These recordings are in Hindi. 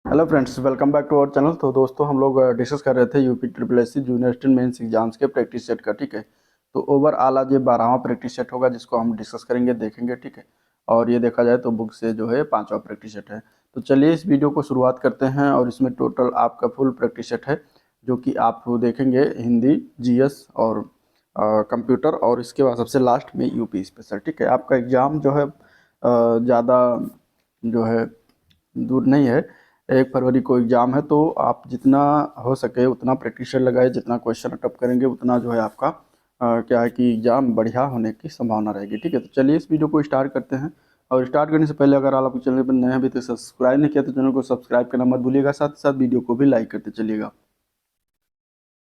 Hello friends, welcome back to our channel. तो दोस्तों, हम लोग डिस्कस कर रहे थे UP triple S C junior student mains exams के प्रैक्टिस सेट का। ठीक है, तो ओवरऑल आज ये 12वां प्रैक्टिस सेट होगा जिसको हम डिस्कस करेंगे, देखेंगे। ठीक है, और ये देखा जाए तो बुक से जो है 5वां प्रैक्टिस सेट है। तो चलिए इस वीडियो को शुरुआत करते हैं। और इसमें टोटल आपका फुल प्रैक्टिस सेट है जो कि आप देखेंगे हिंदी, जीएस और कंप्यूटर, और इसके बाद सबसे लास्ट में यूपी स्पेशल। ठीक है, आपका एग्ज़ाम जो है ज़्यादा जो है दूर नहीं है। 1 फरवरी को एग्ज़ाम है, तो आप जितना हो सके उतना प्रैक्टिस लगाए, जितना क्वेश्चन अटेम्प्ट करेंगे उतना जो है आपका क्या है कि एग्ज़ाम बढ़िया होने की संभावना रहेगी। ठीक है, तो चलिए इस वीडियो को स्टार्ट करते हैं। और स्टार्ट करने से पहले अगर आप चैनल पर नए हैं, अभी तक सब्सक्राइब नहीं किया तो चैनल को सब्सक्राइब करना मत भूलिएगा, साथ ही साथ वीडियो को भी लाइक करते चलिएगा।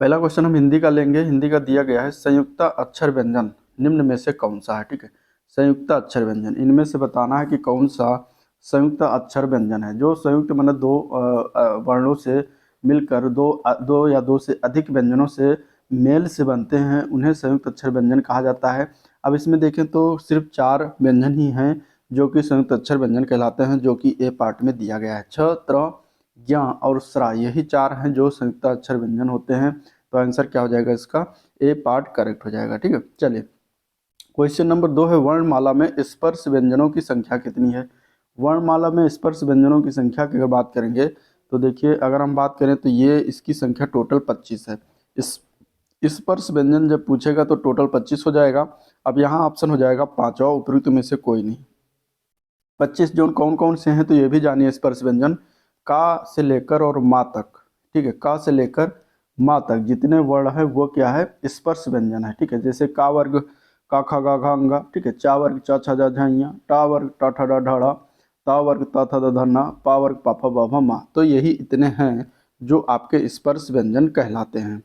पहला क्वेश्चन हम हिंदी का लेंगे। हिंदी का दिया गया है, संयुक्त अक्षर व्यंजन निम्न में से कौन सा है। ठीक है, संयुक्त अक्षर व्यंजन, इनमें से बताना है कि कौन सा संयुक्त अक्षर व्यंजन है। जो संयुक्त मतलब दो वर्णों से मिलकर दो या दो से अधिक व्यंजनों से मेल से बनते हैं, उन्हें संयुक्त अक्षर व्यंजन कहा जाता है। अब इसमें देखें तो सिर्फ 4 व्यंजन ही हैं जो कि संयुक्त अक्षर व्यंजन कहलाते हैं, जो कि ए पार्ट में दिया गया है। छ, त्र, ज्ञ और स्रा, यही 4 हैं जो संयुक्त अक्षर व्यंजन होते हैं। तो आंसर क्या हो जाएगा इसका? ए पार्ट करेक्ट हो जाएगा। ठीक है, चलिए क्वेश्चन नंबर 2 है, वर्णमाला में स्पर्श व्यंजनों की संख्या कितनी है। वर्णमाला में स्पर्श व्यंजनों की संख्या की अगर बात करेंगे तो देखिए, अगर हम बात करें तो ये इसकी संख्या टोटल 25 है। इस स्पर्श व्यंजन जब पूछेगा तो टोटल 25 हो जाएगा। अब यहाँ ऑप्शन हो जाएगा 5वां, उपयुक्त में से कोई नहीं। 25 जो कौन कौन से हैं तो ये भी जानिए। स्पर्श व्यंजन का से लेकर और माँ तक। ठीक है, का से लेकर माँ तक जितने वर्ण है वो क्या है? स्पर्श व्यंजन है। ठीक है, जैसे का वर्ग का खा गा घा अंगा। ठीक है, चा वर्ग चा छा जा झाइया, टा वर्ग टा ठा डा ढाड़ा, ता वर्ग ता था दा धन्ना, पा वर्ग पापा बाबा माँ। तो यही इतने हैं जो आपके स्पर्श व्यंजन कहलाते हैं।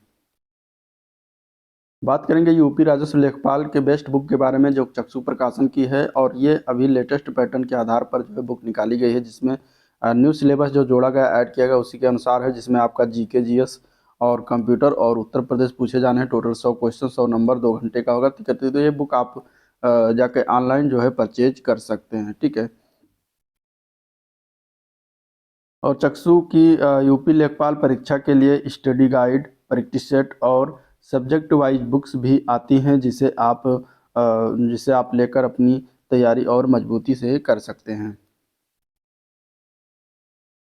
बात करेंगे यूपी राजस्व लेखपाल के बेस्ट बुक के बारे में, जो चक्षु प्रकाशन की है, और ये अभी लेटेस्ट पैटर्न के आधार पर जो है बुक निकाली गई है, जिसमें न्यू सिलेबस जो जोड़ा गया, ऐड किया गया उसी के अनुसार है, जिसमें आपका जीके, जीएस और कंप्यूटर और उत्तर प्रदेश पूछे जाने हैं। टोटल 100 क्वेश्चन, 100 नंबर, 2 घंटे का होगा। ठीक है, तो ये बुक आप जाके ऑनलाइन जो है परचेज कर सकते हैं। ठीक है, और चक्षु की यूपी लेखपाल परीक्षा के लिए स्टडी गाइड, प्रैक्टिस सेट और सब्जेक्ट वाइज बुक्स भी आती हैं, जिसे आप लेकर अपनी तैयारी और मजबूती से कर सकते हैं।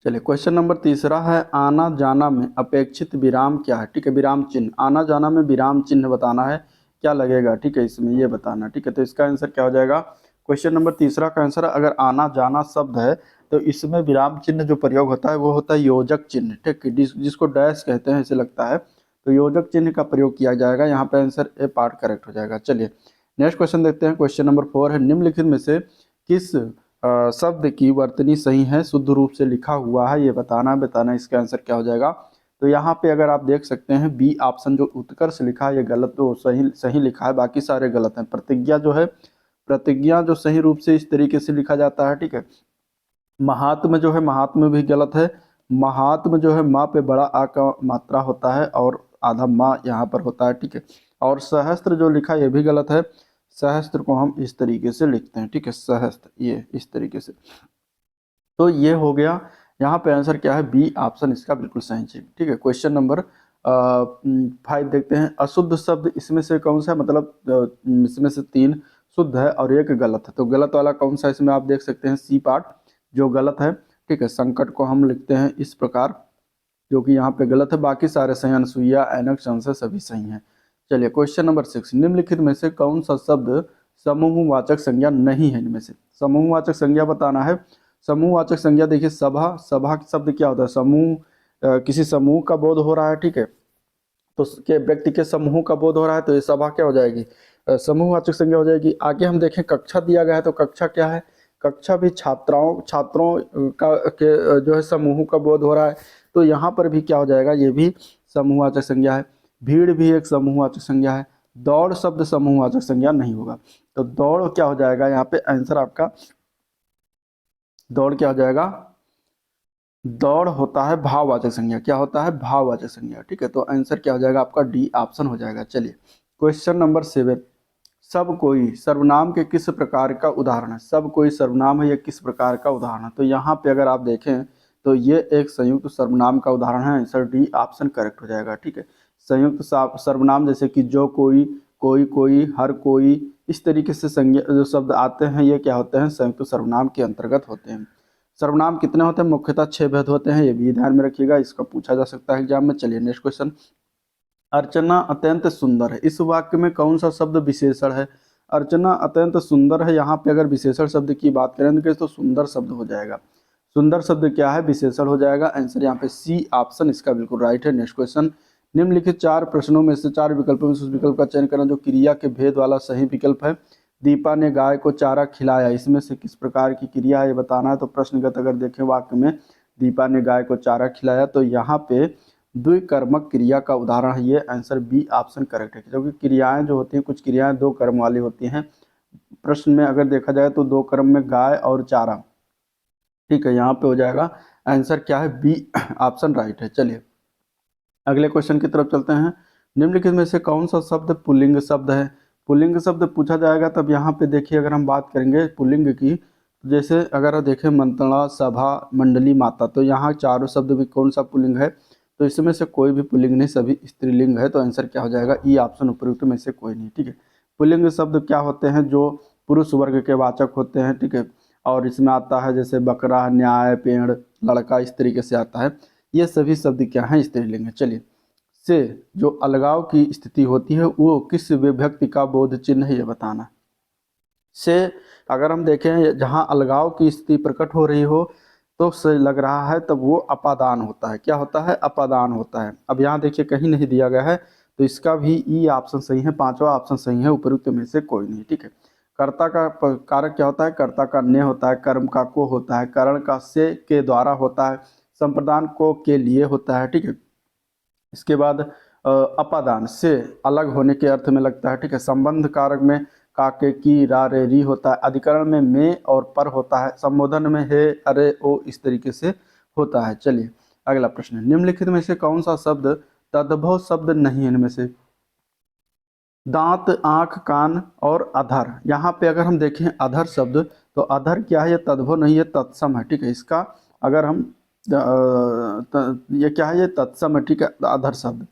चलिए क्वेश्चन नंबर 3 है, आना जाना में अपेक्षित विराम क्या है। ठीक है, विराम चिन्ह, आना जाना में विराम चिन्ह बताना है, क्या लगेगा। ठीक है, इसमें ये बताना। ठीक है, तो इसका आंसर क्या हो जाएगा? क्वेश्चन नंबर 3 का आंसर, अगर आना जाना शब्द है तो इसमें विराम चिन्ह जो प्रयोग होता है वो होता है योजक चिन्ह। ठीक है, जिसको डैश कहते हैं ऐसे लगता है, तो योजक चिन्ह का प्रयोग किया जाएगा। यहाँ पे आंसर ए पार्ट करेक्ट हो जाएगा। चलिए नेक्स्ट क्वेश्चन देखते हैं। क्वेश्चन नंबर 4 है, निम्नलिखित में से किस शब्द की वर्तनी सही है, शुद्ध रूप से लिखा हुआ है, ये बताना इसका आंसर क्या हो जाएगा। तो यहाँ पे अगर आप देख सकते हैं बी ऑप्शन जो उत्कर्ष लिखा है ये गलत, तो सही सही लिखा है, बाकी सारे गलत हैं। प्रतिज्ञा जो है, प्रतिज्ञा जो सही रूप से इस तरीके से लिखा जाता है। ठीक है, महात्म जो है, महात्म भी गलत है। महात्म जो है माँ पे बड़ा आ का मात्रा होता है और आधा माँ यहाँ पर होता है। ठीक है, और सहस्त्र जो लिखा ये भी गलत है। सहस्त्र को हम इस तरीके से लिखते हैं। ठीक है, सहस्त्र ये इस तरीके से। तो ये हो गया। यहाँ पे आंसर क्या है? बी ऑप्शन इसका बिल्कुल सही है। ठीक है, क्वेश्चन नंबर 5 देखते हैं। अशुद्ध शब्द इसमें से कौन सा है? मतलब इसमें से 3 शुद्ध है और 1 गलत है। तो गलत वाला कौन सा? इसमें आप देख सकते हैं सी पार्ट जो गलत है। ठीक है, संकट को हम लिखते हैं इस प्रकार, जो कि यहाँ पे गलत है, बाकी सारे सही। अनसुईया, ऐनक, संशय सभी सही हैं। चलिए क्वेश्चन नंबर 6, निम्नलिखित में से कौन सा शब्द समूहवाचक संज्ञा नहीं है? इनमें से समूहवाचक संज्ञा बताना है। समूहवाचक संज्ञा देखिए, सभा, सभा शब्द क्या होता है? समूह, किसी समूह का बोध हो रहा है। ठीक है, तो के व्यक्ति के समूह का बोध हो रहा है, तो ये सभा क्या हो जाएगी? समूहवाचक संज्ञा हो जाएगी। आगे हम देखें कक्षा दिया गया है, तो कक्षा क्या है? कक्षा भी छात्रों का के जो है समूह का बोध हो रहा है, तो यहाँ पर भी क्या हो जाएगा? ये भी समूहवाचक संज्ञा है। भीड़ भी एक समूहवाचक संज्ञा है। दौड़ शब्द समूहवाचक संज्ञा नहीं होगा, तो दौड़ क्या हो जाएगा? यहाँ पे आंसर आपका दौड़ क्या हो जाएगा? दौड़ होता है भाववाचक संज्ञा। क्या होता है? भाववाचक संज्ञा। ठीक है, तो आंसर क्या हो जाएगा आपका? डी ऑप्शन हो जाएगा। चलिए क्वेश्चन नंबर 7, सब कोई सर्वनाम के किस प्रकार का उदाहरण है? सब कोई सर्वनाम है, ये किस प्रकार का उदाहरण है? तो यहाँ पे अगर आप देखें तो ये एक संयुक्त सर्वनाम का उदाहरण है। आंसर डी ऑप्शन करेक्ट हो जाएगा। ठीक है, संयुक्त सर्वनाम जैसे कि जो कोई, कोई, हर कोई, इस तरीके से संज्ञा जो शब्द आते हैं ये क्या होते हैं, संयुक्त सर्वनाम के अंतर्गत होते हैं। सर्वनाम कितने होते हैं, मुख्यतः 6 भेद होते हैं, ये भी ध्यान में रखिएगा, इसका पूछा जा सकता है एग्जाम में। चलिए नेक्स्ट क्वेश्चन। अर्चना अत्यंत सुंदर है, इस वाक्य में कौन सा शब्द विशेषण है। अर्चना अत्यंत सुंदर है, यहाँ पे अगर विशेषण शब्द की बात करें तो सुंदर शब्द हो जाएगा। सुंदर शब्द क्या है, विशेषण हो जाएगा। आंसर यहाँ पे सी ऑप्शन इसका बिल्कुल राइट है। Next question. निम्नलिखित 4 प्रश्नों में से 4 विकल्पों में से उस विकल्प का चयन करना जो क्रिया के भेद वाला सही विकल्प है। दीपा ने गाय को चारा खिलाया, इसमें से किस प्रकार की क्रिया है ये बताना है। तो प्रश्नगत अगर देखें वाक्य में दीपा ने गाय को चारा खिलाया, तो यहाँ पे द्विकर्मक क्रिया का उदाहरण है ये। आंसर बी ऑप्शन करेक्ट है, क्योंकि क्रियाएं जो होती हैं, कुछ क्रियाएं 2 कर्म वाली होती हैं। प्रश्न में अगर देखा जाए तो 2 कर्म में गाय और चारा। ठीक है, यहाँ पे हो जाएगा आंसर क्या है, बी ऑप्शन राइट है। चलिए अगले क्वेश्चन की तरफ चलते हैं। निम्नलिखित में से कौन सा शब्द पुल्लिंग शब्द है। पुल्लिंग शब्द पूछा जाएगा तब यहाँ पे देखिए, अगर हम बात करेंगे पुल्लिंग की, जैसे अगर देखें मंत्रणा, सभा, मंडली, माता, तो यहाँ चारों शब्द भी कौन सा पुल्लिंग है, तो इसमें से कोई भी पुल्लिंग नहीं, सभी स्त्रीलिंग है। तो आंसर क्या हो जाएगा, ई ऑप्शन उपयुक्त में से कोई नहीं। ठीक है, पुल्लिंग शब्द क्या होते हैं, जो पुरुष वर्ग के वाचक होते हैं। ठीक है, और इसमें आता है जैसे बकरा, न्याय, पेड़, लड़का, इस तरीके से आता है। ये सभी शब्द क्या हैं, स्त्रीलिंग है। चलिए से जो अलगाव की स्थिति होती है वो किस विभक्ति का बोध चिन्ह है ये बताना। से अगर हम देखें जहाँ अलगाव की स्थिति प्रकट हो रही हो तो से लग रहा है तब वो अपादान होता है। क्या होता है, अपादान होता है। अब यहाँ देखिए कहीं नहीं दिया गया है, तो इसका भी ई ऑप्शन सही है, 5वां ऑप्शन सही है, उपयुक्त में से कोई नहीं। ठीक है, कर्ता का कारक क्या होता है, कर्ता का ने होता है, कर्म का को होता है, करण का से के द्वारा होता है, संप्रदान को के लिए होता है। ठीक है, इसके बाद अपादान से अलग होने के अर्थ में लगता है। ठीक है, संबंध कारक में का, के, की, रा, रे, री होता है, अधिकरण में और पर होता है, संबोधन में हे, अरे, ओ, इस तरीके से होता है। चलिए अगला प्रश्न। निम्नलिखित में से कौन सा शब्द तद्भव शब्द नहीं है इनमें से। दांत, आंख, कान और अधर। यहाँ पे अगर हम देखें अधर शब्द, तो अधर क्या है, ये तद्भव नहीं है, तत्सम है। ठीक है, इसका अगर हम ये क्या है, ये तत्सम है। ठीक है, अधर शब्द।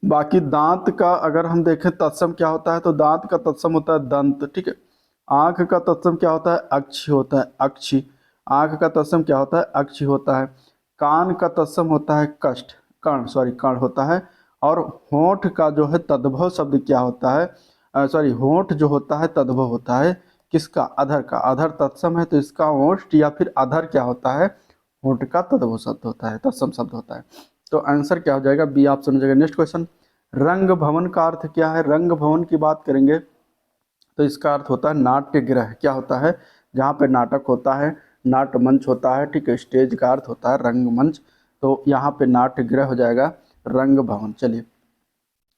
बाकी दांत का अगर हम देखें तत्सम क्या होता है, तो दांत का तत्सम होता है दंत। ठीक है, आंख का तत्सम क्या होता है, अक्षि होता है, अक्षि। आंख का तत्सम क्या होता है, अक्षि होता है। कान का तत्सम होता है कष्ट, कर्ण होता है। और होंठ का जो है तद्भव शब्द क्या होता है, होंठ जो होता है तद्भव होता है किसका, अधर का। अधर तत्सम है तो इसका होंठ या फिर अधर क्या होता है, होंठ का तद्भव शब्द होता है, तत्सम शब्द होता है। तो आंसर क्या हो जाएगा, बी ऑप्शन हो जाएगा। Next question. रंग भवन का अर्थ क्या है। रंग भवन की बात करेंगे तो इसका अर्थ होता है नाट्य गृह। क्या होता है, जहाँ पे नाटक होता है, नाट्य मंच होता है। ठीक है, स्टेज का अर्थ होता है रंगमंच, तो यहाँ पे नाट्य गृह हो जाएगा रंग भवन। चलिए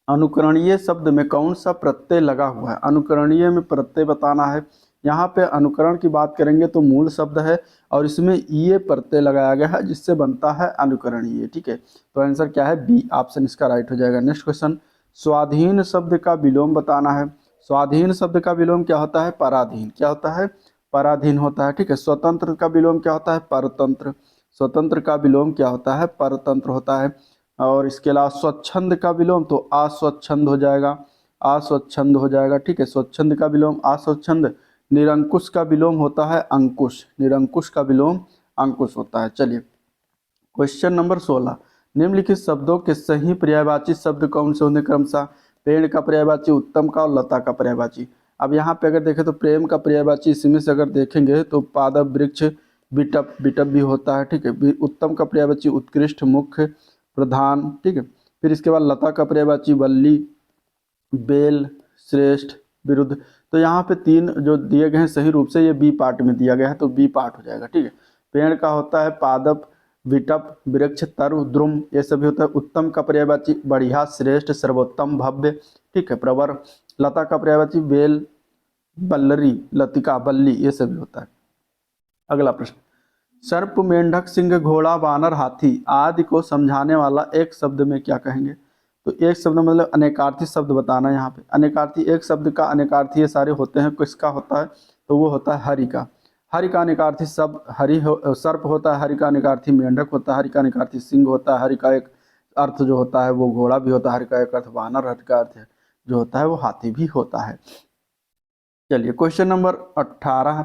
अनुकरणीय शब्द में कौन सा प्रत्यय लगा हुआ है। अनुकरणीय में प्रत्यय बताना है। यहाँ पे अनुकरण की बात करेंगे तो मूल शब्द है और इसमें ये प्रत्यय लगाया गया है जिससे बनता है अनुकरणीय। ठीक है, तो आंसर क्या है, बी ऑप्शन इसका राइट हो जाएगा। Next question. स्वाधीन शब्द का विलोम बताना है। स्वाधीन शब्द का विलोम क्या होता है, पराधीन। क्या होता है, पराधीन होता है। ठीक है, स्वतंत्र का विलोम क्या होता है, परतंत्र। स्वतंत्र का विलोम क्या होता है, परतंत्र होता है। और इसके अलावा स्वच्छंद का विलोम तो अस्वच्छंद हो जाएगा, अस्वच्छंद हो जाएगा। ठीक है, स्वच्छंद का विलोम अस्वच्छंद। निरंकुश का विलोम होता है अंकुश, निरंकुश का विलोम अंकुश होता है। चलिए क्वेश्चन नंबर 16। निम्नलिखित शब्दों के सही पर्यायवाची शब्द कौन से होंगे क्रमशः। पेड़ का पर्यायवाची, उत्तम का और लता का पर्यायवाची। अब यहाँ पे अगर देखें तो प्रेम का पर्यायवाची इसमें से अगर देखेंगे तो पादप, वृक्ष, बिटप, बिटप भी होता है। ठीक है, उत्तम का पर्यायवाची उत्कृष्ट, मुख्य, प्रधान। ठीक है, फिर इसके बाद लता का पर्यायवाची वल्ली, बेल, श्रेष्ठ, विरुद्ध। तो यहाँ पे 3 जो दिए गए हैं सही रूप से, ये बी पार्ट में दिया गया है तो बी पार्ट हो जाएगा। ठीक है, पेड़ का होता है पादप, विटप, वृक्ष, तरु, द्रुम, ये सभी होता है। उत्तम का पर्यायवाची बढ़िया, श्रेष्ठ, सर्वोत्तम, भव्य। ठीक है, प्रवर। लता का पर्यायवाची बेल, बल्लरी, लतिका, बल्ली, ये सभी होता है। अगला प्रश्न। सर्प, मेंढक, सिंह, घोड़ा, वानर, हाथी आदि को समझाने वाला एक शब्द में क्या कहेंगे। तो एक शब्द मतलब अनेकार्थी शब्द बताना है। यहाँ पे अनेकार्थी, एक शब्द का अनेकार्थी ये सारे होते हैं, किसका होता है, तो वो होता है हरि का। हरि का निकार्थी सब सर्प होता है, हरि का निकार्थी मेंढक होता है, हरि का निकार्थी सिंह होता है, हरि का एक अर्थ जो होता है वो घोड़ा भी होता है, हरि का एक अर्थ वानर, हरि का अर्थ जो होता है वो हाथी भी होता है। चलिए क्वेश्चन नंबर 18,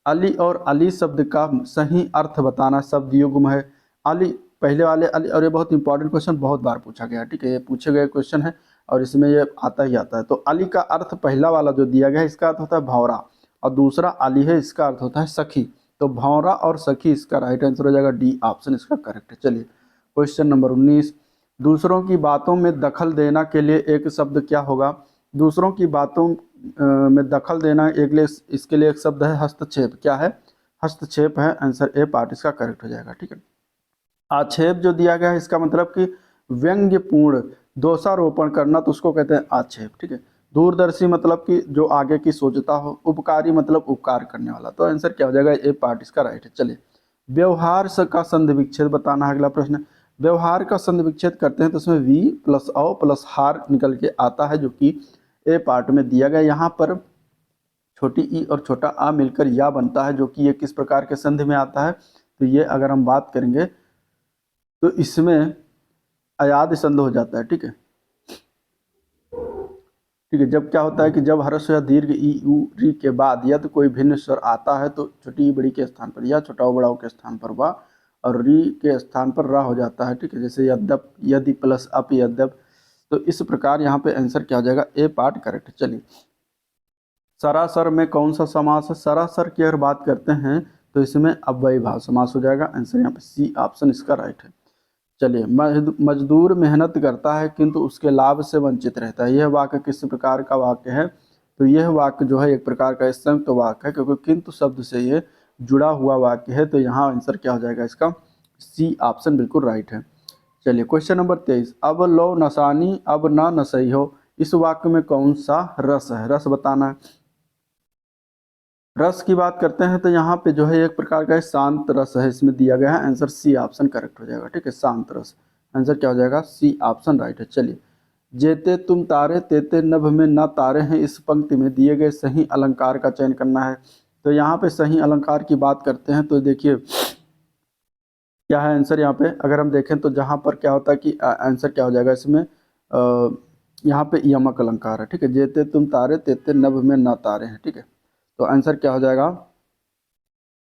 अली और अली शब्द का सही अर्थ बताना। शब्द युग्म है अली, पहले वाले अली, और ये बहुत इंपॉर्टेंट क्वेश्चन, बहुत बार पूछा गया, ठीक है, ये पूछे गए क्वेश्चन है और इसमें ये आता ही आता है। तो अली का अर्थ पहला वाला जो दिया गया है इसका अर्थ होता है भौरा, और दूसरा अली है इसका अर्थ होता है सखी। तो भौरा और सखी इसका राइट आंसर हो जाएगा, डी ऑप्शन इसका करेक्ट है। चलिए क्वेश्चन नंबर 19, दूसरों की बातों में दखल देना के लिए एक शब्द क्या होगा। दूसरों की बातों में दखल देना एक लिए, इसके लिए एक शब्द है हस्तक्षेप। क्या है, हस्तक्षेप है, आंसर ए पार्ट इसका करेक्ट हो जाएगा, ठीक है। आक्षेप जो दिया गया है इसका मतलब कि व्यंग्यपूर्ण दोषारोपण करना, तो उसको कहते हैं आक्षेप, ठीक है। दूरदर्शी मतलब कि जो आगे की सोचता हो, उपकारी मतलब उपकार करने वाला, तो आंसर क्या हो जाएगा, ए पार्ट इसका राइट है। चलिए व्यवहार का संधि विच्छेद बताना है अगला प्रश्न। व्यवहार का संधि विच्छेद करते हैं तो उसमें वी प्लस औ प्लस हार निकल के आता है, जो कि ए पार्ट में दिया गया। यहाँ पर छोटी ई और छोटा आ मिलकर या बनता है, जो कि ये किस प्रकार के संधि में आता है, तो ये अगर हम बात करेंगे तो इसमें अयाद संध हो जाता है, ठीक है, ठीक है। जब क्या होता है कि जब ह्रस्व या दीर्घ ई उ री के बाद यदि कोई भिन्न स्वर आता है तो छोटी ई बड़ी के स्थान पर या छोटा ओ बड़ा ओ के स्थान पर वा और री के स्थान पर रा हो जाता है, ठीक है, जैसे यद्यप, यदि प्लस अप, यद्यप। तो इस प्रकार यहाँ पे आंसर क्या हो जाएगा, ए पार्ट करेक्ट। चलिए सरासर में कौन सा समास है। सरासर की अगर बात करते हैं तो इसमें अव्ययी भाव समास हो जाएगा, आंसर यहाँ पे सी ऑप्शन इसका राइट है। चलिए मजदूर मेहनत करता है किंतु उसके लाभ से वंचित रहता है, यह वाक्य किस प्रकार का वाक्य है। तो यह वाक्य जो है एक प्रकार का संयुक्त वाक्य है, क्योंकि किंतु शब्द से ये जुड़ा हुआ वाक्य है। तो यहाँ आंसर क्या हो जाएगा इसका, सी ऑप्शन बिल्कुल राइट है। चलिए क्वेश्चन नंबर 23, अब लो नसानी अब न नसई हो, इस वाक्य में कौन सा रस है, रस बताना है। रस की बात करते हैं तो यहाँ पे जो है एक प्रकार का शांत रस है, इसमें दिया गया है, आंसर सी ऑप्शन करेक्ट हो जाएगा, ठीक है, शांत रस, आंसर क्या हो जाएगा, सी ऑप्शन राइट है। चलिए जेते तुम तारे तेते नभ में न तारे हैं, इस पंक्ति में दिए गए सही अलंकार का चयन करना है। तो यहाँ पे सही अलंकार की बात करते हैं तो देखिए क्या है आंसर, यहाँ पे अगर हम देखें तो जहाँ पर क्या होता है कि आंसर क्या हो जाएगा इसमें, यहाँ पे यमक अलंकार है, ठीक है, जेते तुम तारे तेते नभ में न तारे हैं, ठीक है। तो आंसर क्या हो जाएगा,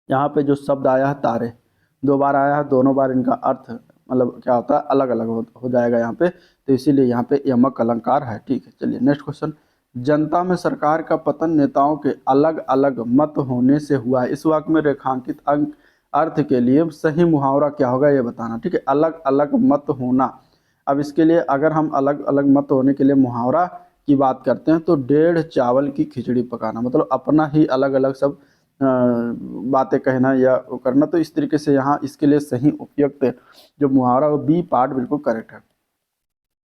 यहाँ पे जो शब्द आया है तारे, दो बार आया है, दोनों बार इनका अर्थ मतलब क्या होता है, अलग अलग हो जाएगा यहाँ पे, तो इसीलिए यहाँ पे यमक अलंकार है, ठीक है। चलिए नेक्स्ट क्वेश्चन, जनता में सरकार का पतन नेताओं के अलग अलग मत होने से हुआ है, इस वाक्य में रेखांकित अंक अर्थ के लिए सही मुहावरा क्या होगा ये बताना, ठीक है, अलग अलग मत होना। अब इसके लिए अगर हम अलग अलग मत होने के लिए मुहावरा की बात करते हैं तो डेढ़ चावल की खिचड़ी पकाना, मतलब अपना ही अलग अलग सब बातें कहना या करना। तो इस तरीके से यहाँ इसके लिए सही उपयुक्त जो मुहावरा वो बी पार्ट बिल्कुल करेक्ट है।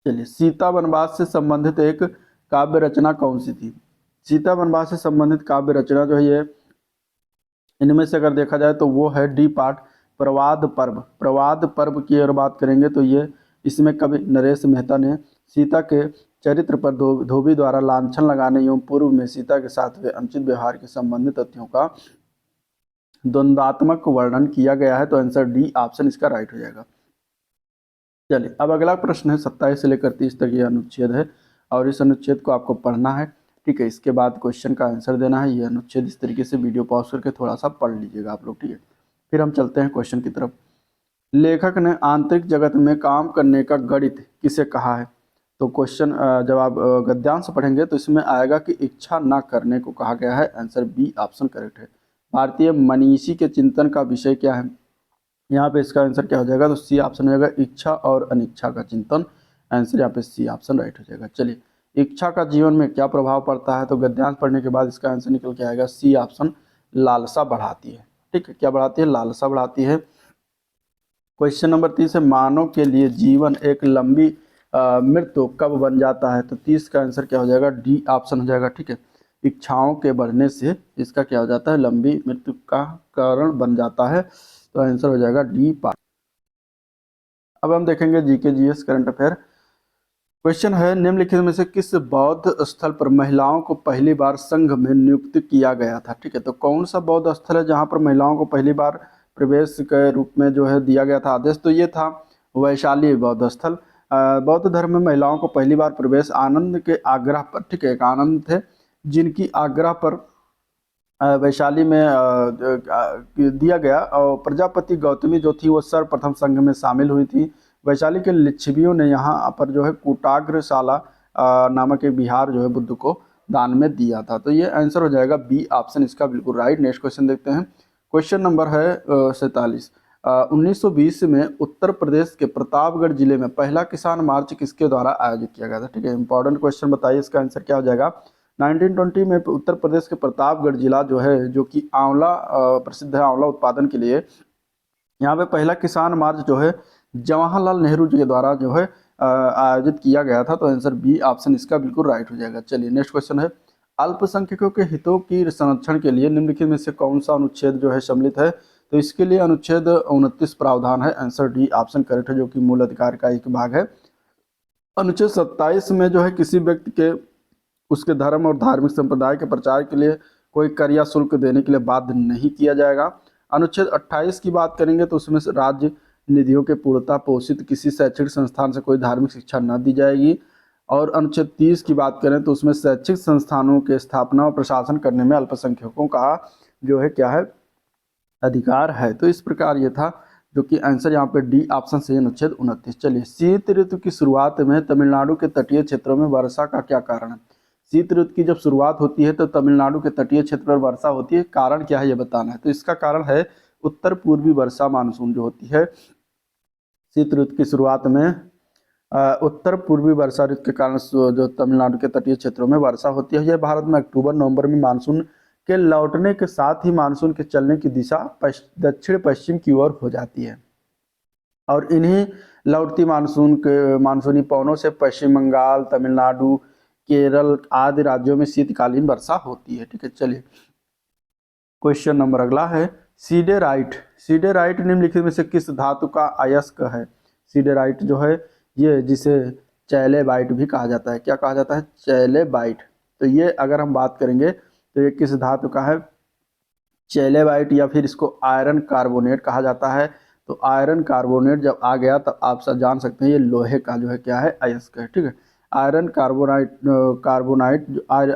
चलिए सीता वनवास से संबंधित एक काव्य रचना कौन सी थी। सीता वनवास से संबंधित काव्य रचना जो है ये इनमें से अगर देखा जाए तो वो है डी पार्ट, प्रवाद पर्व। प्रवाद पर्व की अगर बात करेंगे तो ये इसमें कवि नरेश मेहता ने सीता के चरित्र पर धोबी द्वारा लांछन लगाने एवं पूर्व में सीता के साथ हुए अनुचित व्यवहार के संबंधित तथ्यों का द्वंद्वात्मक वर्णन किया गया है। तो आंसर डी ऑप्शन इसका राइट हो जाएगा। चलिए अब अगला प्रश्न है 27 से लेकर 30 तक ये अनुच्छेद है और इस अनुच्छेद को आपको पढ़ना है, ठीक है, इसके बाद क्वेश्चन का आंसर देना है। ये अनुच्छेद इस तरीके से वीडियो पॉज करके थोड़ा सा पढ़ लीजिएगा आप लोग, ठीक है। फिर हम चलते हैं क्वेश्चन की तरफ। लेखक ने आंतरिक जगत में काम करने का गणित किसे कहा है। तो क्वेश्चन जब आप गद्यांश पढ़ेंगे तो इसमें आएगा कि इच्छा न करने को कहा गया है, आंसर बी ऑप्शन करेक्ट है। भारतीय मनीषी के चिंतन का विषय क्या है, यहाँ पे इसका आंसर क्या हो जाएगा, तो सी ऑप्शन हो जाएगा, इच्छा और अनिच्छा का चिंतन, आंसर यहाँ पे सी ऑप्शन राइट हो जाएगा। चलिए इच्छा का जीवन में क्या प्रभाव पड़ता है, तो गद्यांश पढ़ने के बाद इसका आंसर निकल के आएगा सी ऑप्शन, लालसा बढ़ाती है, ठीक है, क्या बढ़ाती है, लालसा बढ़ाती है। क्वेश्चन नंबर 30 है, मानव के लिए जीवन एक लंबी मृत्यु कब बन जाता है। तो 30 का आंसर क्या हो जाएगा, डी ऑप्शन हो जाएगा, ठीक है, इच्छाओं के बढ़ने से इसका क्या हो जाता है, लंबी मृत्यु का कारण बन जाता है। तो आंसर हो जाएगा डी पार्ट। अब हम देखेंगे GK GS current affair. Question है निम्नलिखित में से किस बौद्ध स्थल पर महिलाओं को पहली बार संघ में नियुक्त किया गया था। ठीक है, तो कौन सा बौद्ध स्थल है जहाँ पर महिलाओं को पहली बार प्रवेश के रूप में जो है दिया गया था आदेश, तो ये था वैशाली बौद्ध स्थल। बौद्ध धर्म में महिलाओं को पहली बार प्रवेश आनंद के आग्रह पर, ठीक है, एक आनंद थे जिनकी आग्रह पर वैशाली में दिया गया, और प्रजापति गौतमी जो थी वो सर्वप्रथम संघ में शामिल हुई थी। वैशाली के लिच्छवियों ने यहाँ पर जो है कूटाग्रशाला नामक एक विहार जो है बुद्ध को दान में दिया था। तो ये आंसर हो जाएगा बी ऑप्शन, इसका बिल्कुल राइट। नेक्स्ट क्वेश्चन देखते हैं। क्वेश्चन नंबर है 47। 1920 में उत्तर प्रदेश के प्रतापगढ़ जिले में पहला किसान मार्च किसके द्वारा आयोजित किया गया था। ठीक है, इंपॉर्टेंट क्वेश्चन, बताइए इसका आंसर क्या हो जाएगा। 1920 में उत्तर प्रदेश के प्रतापगढ़ जिला जो है, जो कि आंवला प्रसिद्ध है आंवला उत्पादन के लिए, यहाँ पे पहला किसान मार्च जो है जवाहरलाल नेहरू जी के द्वारा जो है आयोजित किया गया था। तो आंसर बी ऑप्शन इसका बिल्कुल राइट हो जाएगा। चलिए नेक्स्ट क्वेश्चन है। अल्पसंख्यकों के हितों की संरक्षण के लिए निम्नलिखित में से कौन सा अनुच्छेद जो है सम्मिलित है, तो इसके लिए अनुच्छेद 29 प्रावधान है। आंसर डी ऑप्शन करेक्ट है, जो कि मूल अधिकार का एक भाग है। अनुच्छेद 27 में जो है किसी व्यक्ति के उसके धर्म और धार्मिक संप्रदाय के प्रचार के लिए कोई कर या शुल्क देने के लिए बाध्य नहीं किया जाएगा। अनुच्छेद 28 की बात करेंगे तो उसमें से राज्य निधियों के पूर्णता पोषित किसी शैक्षणिक संस्थान से कोई धार्मिक शिक्षा न दी जाएगी। और अनुच्छेद 30 की बात करें तो उसमें शैक्षिक संस्थानों के स्थापना और प्रशासन करने में अल्पसंख्यकों का जो है क्या है, अधिकार है। तो इस प्रकार ये था, जो कि आंसर यहाँ पे डी ऑप्शन से अनुच्छेद 29। चलिए, शीत ऋतु की शुरुआत में तमिलनाडु के तटीय क्षेत्रों में वर्षा का क्या कारण है। शीत ऋतु की जब शुरुआत होती है तो तमिलनाडु के तटीय क्षेत्र पर वर्षा होती है, कारण क्या है ये बताना है। तो इसका कारण है उत्तर पूर्वी वर्षा मानसून जो होती है शीत ऋतु की शुरुआत में उत्तर पूर्वी वर्षा ऋतु के कारण जो तमिलनाडु के तटीय क्षेत्रों में वर्षा होती है। यह भारत में अक्टूबर नवंबर में मानसून के लौटने के साथ ही मानसून के चलने की दिशा दक्षिण पश्चिम की ओर हो जाती है, और इन्हीं लौटती मानसूनी पवनों से पश्चिम बंगाल, तमिलनाडु, केरल आदि राज्यों में शीतकालीन वर्षा होती है। ठीक है, चलिए क्वेश्चन नंबर अगला है। सीडेराइट। सीडेराइट निम्नलिखित में से किस धातु का अयस्क है। सीडेराइट जो है ये, जिसे चैलेबाइट भी कहा जाता है, क्या कहा जाता है, चैलेबाइट। तो ये अगर हम बात करेंगे तो ये किस धातु का है, चैलेबाइट, या फिर इसको आयरन कार्बोनेट कहा जाता है। तो आयरन कार्बोनेट जब आ गया तब आप सब जान सकते हैं ये लोहे का जो है क्या है, अयस्क है। ठीक है, आयरन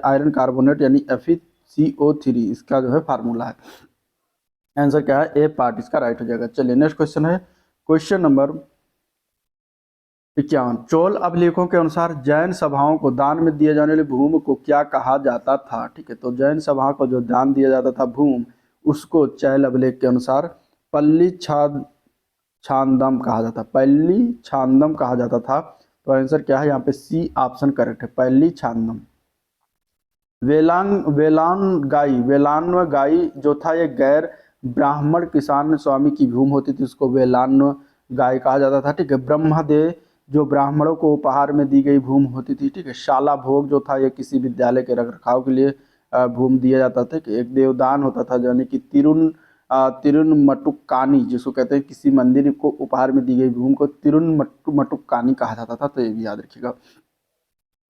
आयरन कार्बोनेट यानी FeCO3 इसका जो है फार्मूला है। आंसर क्या है, ए पार्ट इसका राइट हो जाएगा। चलिए नेक्स्ट क्वेश्चन है। Question number 51। चोल अभिलेखों के अनुसार जैन सभाओं को दान में दिए जाने वाली भूमि को क्या कहा जाता था। ठीक है, तो जैन सभा को जो दान दिया जाता था भूमि, उसको चैल अभिलेख के अनुसार पल्ली छांदम कहा जाता, पल्ली छांदम कहा जाता था। तो आंसर क्या है यहाँ पे, सी ऑप्शन करेक्ट है, पल्ली छांदम। वेलान्व गाई जो था ये गैर ब्राह्मण किसान स्वामी की भूमि होती थी, उसको वेलान्व गाय कहा जाता था। ठीक है, ब्रह्मदेव जो ब्राह्मणों को उपहार में दी गई भूमि होती थी। ठीक है, शाला भोग जो था ये किसी विद्यालय के रखरखाव के लिए भूमि दिया जाता था। एक देवदान होता था यानी कि तिरुनमटुक्कानी, जिसको कहते हैं किसी मंदिर को उपहार में दी गई भूमि को तिरुनमटुक्कानी कहा जाता था। तो ये भी याद रखिएगा।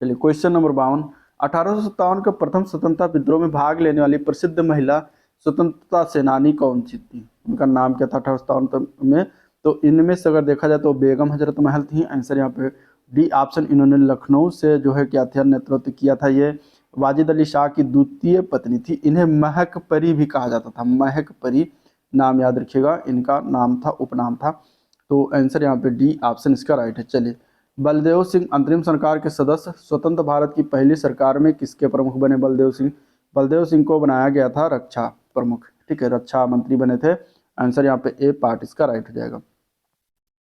चलिए क्वेश्चन नंबर 52। 1857 के प्रथम स्वतंत्रता विद्रोह में भाग लेने वाली प्रसिद्ध महिला स्वतंत्रता सेनानी कौन सी थी, उनका नाम क्या था 1857 में। तो इनमें से अगर देखा जाए तो बेगम हजरत महल थी। आंसर यहाँ पे डी ऑप्शन। इन्होंने लखनऊ से जो है क्या था, नेतृत्व किया था। ये वाजिद अली शाह की द्वितीय पत्नी थी। इन्हें महक परी भी कहा जाता था, महक परी नाम याद रखिएगा, इनका नाम था, उपनाम था। तो आंसर यहाँ पे डी ऑप्शन इसका राइट है। चलिए, बलदेव सिंह अंतरिम सरकार के सदस्य स्वतंत्र भारत की पहली सरकार में किसके प्रमुख बने। बलदेव सिंह को बनाया गया था रक्षा प्रमुख। ठीक है, रक्षा मंत्री बने थे। आंसर यहाँ पे ए पार्ट इसका राइट हो जाएगा।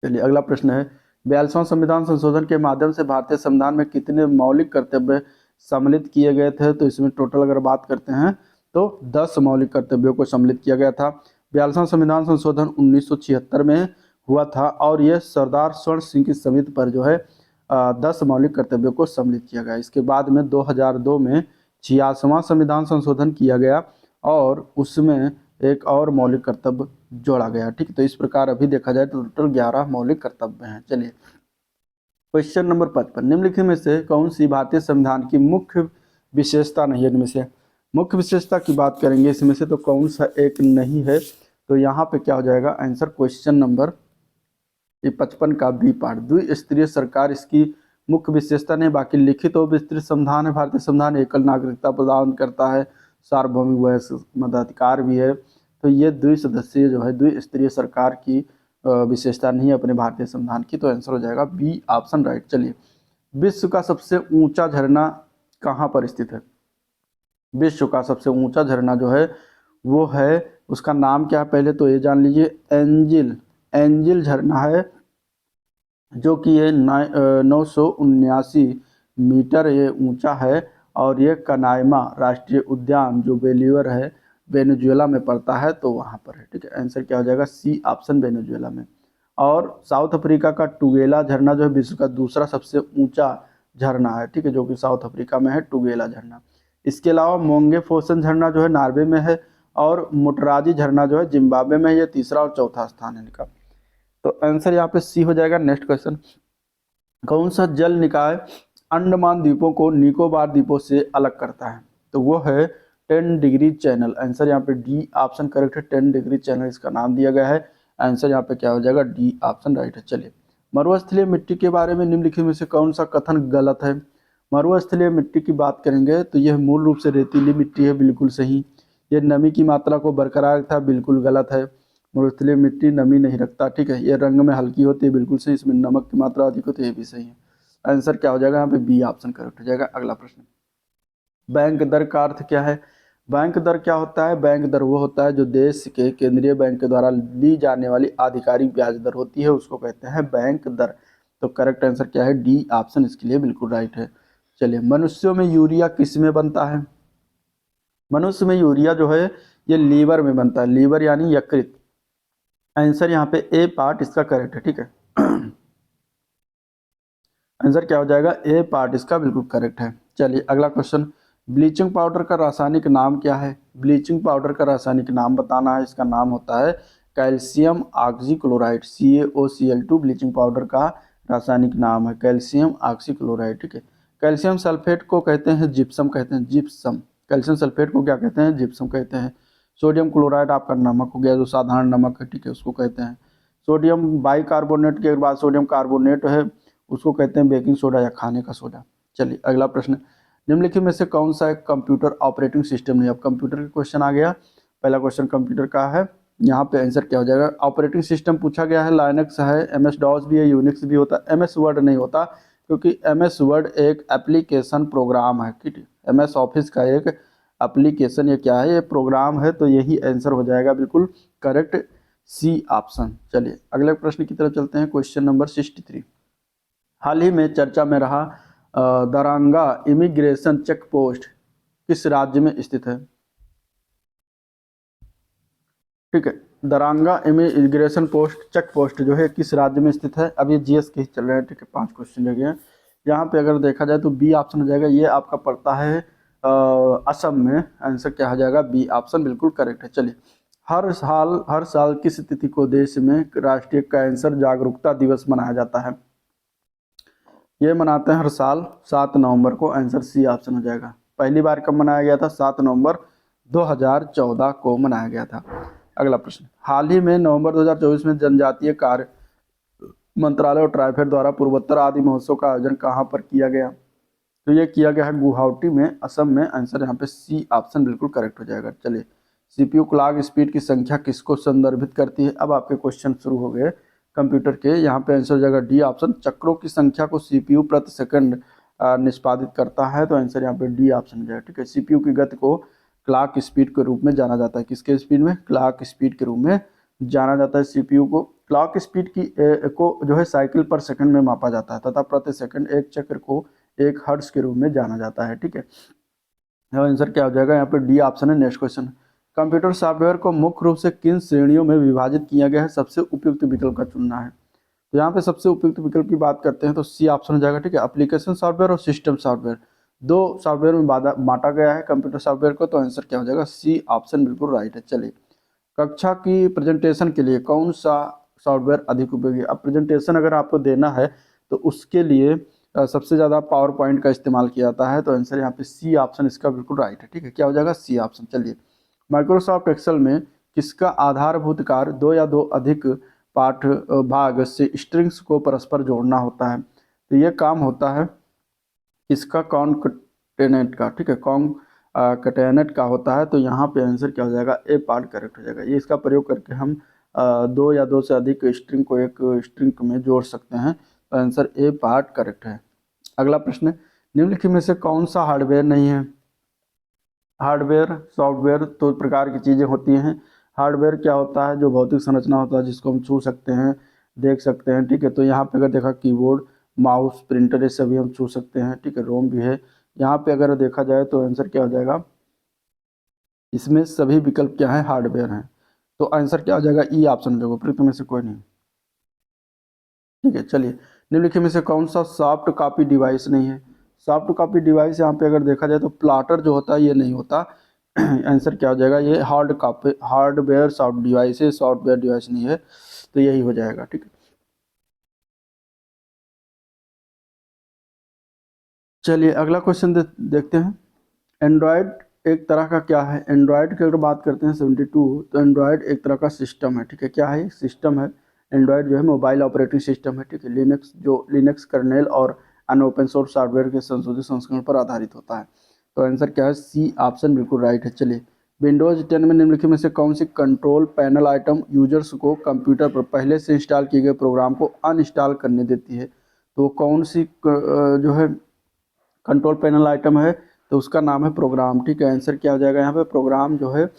चलिए अगला प्रश्न है। 42वां संविधान संशोधन के माध्यम से भारतीय संविधान में कितने मौलिक कर्तव्य सम्मिलित किए गए थे। तो इसमें टोटल अगर बात करते हैं तो 10 मौलिक कर्तव्यों को सम्मिलित किया गया था। 42वां संविधान संशोधन 1976 में हुआ था, और यह सरदार स्वर्ण सिंह की समिति पर जो है 10 मौलिक कर्तव्यों को सम्मिलित किया गया। इसके बाद में 2002 में 86वां संविधान संशोधन किया गया, और उसमें एक और मौलिक कर्तव्य जोड़ा गया। ठीक, तो इस प्रकार अभी देखा जाए तो टोटल 11 मौलिक कर्तव्य हैं। चलिए क्वेश्चन नंबर 55, निम्नलिखित में से कौन सी भारतीय संविधान की मुख्य विशेषता नहीं है? इनमें से मुख्य विशेषता की बात करेंगे इसमें से तो कौन सा एक नहीं है? तो यहाँ पे क्या हो जाएगा आंसर क्वेश्चन नंबर 55 का बी पार्ट, द्विस्तरीय सरकार इसकी मुख्य विशेषता नहीं, बाकी लिखित और विस्तृत संविधान है। भारतीय संविधान एकल नागरिकता प्रदान करता है, सार्वभौमिक वयस्क मताधिकार भी है। तो ये द्विसदस्यीय जो है द्विस्तरीय सरकार की विशेषता नहीं है अपने भारतीय संविधान की, तो आंसर हो जाएगा बी ऑप्शन राइट। चलिए, विश्व का सबसे ऊंचा झरना कहाँ पर स्थित है? विश्व का सबसे ऊंचा झरना जो है वो है, उसका नाम क्या है पहले तो ये जान लीजिए, एंजिल झरना है, जो कि ये 979 मीटर ये ऊंचा है। और ये कनाइमा राष्ट्रीय उद्यान जो बेलीवर है वेनेजुएला में पड़ता है, तो वहाँ पर है। ठीक है, आंसर क्या हो जाएगा सी ऑप्शन वेनेजुएला में। और साउथ अफ्रीका का टुगेला झरना जो है विश्व का दूसरा सबसे ऊंचा झरना है, ठीक है, जो कि साउथ अफ्रीका में है टुगेला झरना। इसके अलावा मोंगे फोसन झरना जो है नॉर्वे में है, और मोटराजी झरना जो है जिम्बाब्वे में है। ये तीसरा और चौथा स्थान है इनका, तो आंसर यहाँ पे सी हो जाएगा। नेक्स्ट क्वेश्चन, कौन सा जल निकाय अंडमान द्वीपों को निकोबार द्वीपों से अलग करता है? तो वो है 10 डिग्री चैनल। आंसर यहाँ पे डी ऑप्शन करेक्ट है, 10 डिग्री चैनल इसका नाम दिया गया है। आंसर यहाँ पे क्या हो जाएगा डी ऑप्शन राइट है। चलिए, मरुस्थलीय मिट्टी के बारे में निम्नलिखित में से कौन सा कथन गलत है? मरुस्थलीय मिट्टी की बात करेंगे तो यह मूल रूप से रेतीली मिट्टी है, बिल्कुल सही। ये नमी की मात्रा को बरकरार रखता है, बिल्कुल गलत है। मरुस्थलीय मिट्टी नमी नहीं रखता, ठीक है। ये रंग में हल्की होती है, बिल्कुल सही। इसमें नमक की मात्रा अधिक होती है, ये भी सही है। आंसर क्या हो जाएगा यहाँ पे बी ऑप्शन करेक्ट हो जाएगा। अगला प्रश्न, बैंक दर का अर्थ क्या है? बैंक दर क्या होता है? बैंक दर वो होता है जो देश के केंद्रीय बैंक के द्वारा ली जाने वाली आधिकारिक ब्याज दर होती है, उसको कहते हैं बैंक दर। तो करेक्ट आंसर क्या है? डी ऑप्शन इसके लिए बिल्कुल राइट है। चलिए, मनुष्यों में यूरिया किस में बनता है? मनुष्य में यूरिया जो है ये लीवर में बनता है, लीवर यानी यकृत। आंसर यहाँ पे ए पार्ट इसका करेक्ट है, ठीक है। आंसर क्या हो जाएगा? ए पार्ट इसका बिल्कुल करेक्ट है। चलिए, अगला क्वेश्चन, ब्लीचिंग पाउडर का रासायनिक नाम क्या है? ब्लीचिंग पाउडर का रासायनिक नाम बताना है। इसका नाम होता है calcium oxychloride, CaOCl2 bleaching powder का रासायनिक नाम है, कैल्शियम ऑक्सीक्लोराइड, ठीक है। कैल्शियम सल्फेट को कहते हैं जिप्सम, कहते हैं जिप्सम। कैल्शियम सल्फेट को क्या कहते हैं? जिप्सम कहते हैं। सोडियम क्लोराइड आपका नमक हो गया, जो साधारण नमक है, ठीक है, उसको कहते हैं। सोडियम बाइकार्बोनेट के बाद सोडियम कार्बोनेट है, उसको कहते हैं बेकिंग सोडा या खाने का सोडा। चलिए, अगला प्रश्न, निम्नलिखित में से कौन सा एक कंप्यूटर ऑपरेटिंग सिस्टम नहीं? अब कंप्यूटर का क्वेश्चन आ गया। पहला क्वेश्चन कंप्यूटर का है, यहाँ पे आंसर क्या हो जाएगा? ऑपरेटिंग सिस्टम पूछा गया है, लाइनक्स है, MS डॉस भी है, यूनिक्स भी होता है, MS वर्ड नहीं होता, क्योंकि MS वर्ड एक एप्लीकेशन प्रोग्राम है, ठीक है। MS ऑफिस का एक एप्लीकेशन, ये क्या है? ये प्रोग्राम है। तो यही आंसर हो जाएगा बिल्कुल करेक्ट, सी ऑप्शन। चलिए, अगले प्रश्न की तरफ चलते हैं। क्वेश्चन नंबर 63, हाल ही में चर्चा में रहा दरांगा इमिग्रेशन चेक पोस्ट किस राज्य में स्थित है? ठीक है, दरांगा इमिग्रेशन पोस्ट चेक पोस्ट जो है किस राज्य में स्थित है? अब ये GS के ही चल रहे हैं, ठीक है, 5 क्वेश्चन लगे हैं। यहाँ पे अगर देखा जाए तो बी ऑप्शन हो जाएगा। ये आपका पड़ता है असम में। आंसर क्या हो जाएगा? बी ऑप्शन बिल्कुल करेक्ट है। चलिए, हर साल किस तिथि को देश में राष्ट्रीय कैंसर जागरूकता दिवस मनाया जाता है? ये मनाते हैं हर साल 7 नवंबर को। आंसर सी ऑप्शन हो जाएगा। पहली बार कब मनाया गया था? 7 नवंबर 2014 को मनाया गया था। अगला प्रश्न, हाल ही में नवंबर 2024 में जनजातीय कार्य मंत्रालय और ट्राइफेड द्वारा पूर्वोत्तर आदि महोत्सव का आयोजन कहाँ पर किया गया? तो ये किया गया है गुवाहाटी में, असम में। आंसर यहाँ पे सी ऑप्शन बिल्कुल करेक्ट हो जाएगा। चलिए, CPU क्लॉक स्पीड की संख्या किसको संदर्भित करती है? अब आपके क्वेश्चन शुरू हो गए कंप्यूटर के। यहाँ पे आंसर हो जाएगा डी ऑप्शन, चक्रों की संख्या को CPU प्रति सेकंड निष्पादित करता है। तो आंसर यहाँ पे डी ऑप्शन हो जाएगा, ठीक है। CPU की गति को क्लॉक स्पीड के रूप में जाना जाता है। किसके स्पीड में? क्लॉक स्पीड के रूप में जाना जाता है CPU को। क्लॉक स्पीड की को जो है साइकिल पर सेकंड में मापा जाता है, तथा प्रति सेकंड एक चक्र को 1 हर्ट्ज के रूप में जाना जाता है, ठीक है। आंसर क्या हो जाएगा? यहाँ पे डी ऑप्शन है। नेक्स्ट क्वेश्चन, कंप्यूटर सॉफ्टवेयर को मुख्य रूप से किन श्रेणियों में विभाजित किया गया है? सबसे उपयुक्त विकल्प का चुनना है। तो यहाँ पे सबसे उपयुक्त विकल्प की बात करते हैं तो सी ऑप्शन हो जाएगा, ठीक है। एप्लीकेशन सॉफ्टवेयर और सिस्टम सॉफ्टवेयर, 2 सॉफ्टवेयर में बांटा गया है कंप्यूटर सॉफ्टवेयर को। तो आंसर क्या हो जाएगा? सी ऑप्शन बिल्कुल राइट है। चलिए, कक्षा की प्रेजेंटेशन के लिए कौन सा सॉफ्टवेयर अधिक उपयोगी? अब प्रेजेंटेशन अगर आपको देना है तो उसके लिए सबसे ज़्यादा पावर पॉइंट का इस्तेमाल किया जाता है। तो आंसर यहाँ पे सी ऑप्शन इसका बिल्कुल राइट है। ठीक है, क्या हो जाएगा? C option. चलिए, माइक्रोसॉफ्ट एक्सेल में किसका आधारभूत कार्य दो या दो अधिक पाठ भाग से स्ट्रिंग्स को परस्पर जोड़ना होता है? तो ये काम होता है इसका कॉन्कटेनेट का। ठीक है, कॉन्कटेनेट का होता है। तो यहाँ पे आंसर क्या हो जाएगा? ए पार्ट करेक्ट हो जाएगा। ये इसका प्रयोग करके हम दो या दो से अधिक स्ट्रिंग को एक स्ट्रिंग में जोड़ सकते हैं। तो आंसर ए पार्ट करेक्ट है। अगला प्रश्न, निम्नलिखित में से कौन सा हार्डवेयर नहीं है? हार्डवेयर सॉफ्टवेयर दो प्रकार की चीज़ें होती हैं। हार्डवेयर क्या होता है? जो भौतिक संरचना होता है जिसको हम छू सकते हैं, देख सकते हैं। ठीक है, तो यहाँ पे अगर देखा कीबोर्ड, माउस, प्रिंटर, ये सभी हम छू सकते हैं। ठीक है, रोम भी है। यहाँ पे अगर देखा जाए तो आंसर क्या हो जाएगा? इसमें सभी विकल्प क्या है? हार्डवेयर हैं। तो आंसर क्या हो जाएगा? ई ऑप्शन हो जाएगा। उपयुक्त में से कोई नहीं। ठीक है, चलिए, निम्नलिखित में से कौन सा सॉफ्ट कॉपी डिवाइस नहीं है? सॉफ्ट कॉपी डिवाइस यहाँ पे अगर देखा जाए तो प्लॉटर जो होता है ये नहीं होता। आंसर क्या हो जाएगा? ये हार्डवेयर सॉफ्ट डिवाइस है, सॉफ्टवेयर डिवाइस नहीं है। तो यही हो जाएगा। ठीक है, चलिए अगला क्वेश्चन देखते हैं। एंड्रॉयड एक तरह का क्या है? एंड्रॉयड की अगर बात करते हैं 72, तो एंड्रॉयड एक तरह का सिस्टम है। ठीक है, क्या है? सिस्टम है। एंड्रॉयड जो है मोबाइल ऑपरेटिंग सिस्टम है। ठीक है, लिनक्स कर्नेल और अन्य ओपन सोर्स सॉफ्टवेयर के संशोधित संस्करण पर आधारित होता है। तो आंसर क्या है? सी ऑप्शन बिल्कुल राइट है। चलिए, विंडोज 10 में निम्नलिखित में से कौन सी कंट्रोल पैनल आइटम यूजर्स को कंप्यूटर पर पहले से इंस्टॉल किए गए प्रोग्राम को अनइंस्टॉल करने देती है? तो कौन सी जो है कंट्रोल पैनल आइटम है? तो उसका नाम है प्रोग्राम। ठीक है, आंसर क्या हो जाएगा? यहाँ पे प्रोग्राम जो है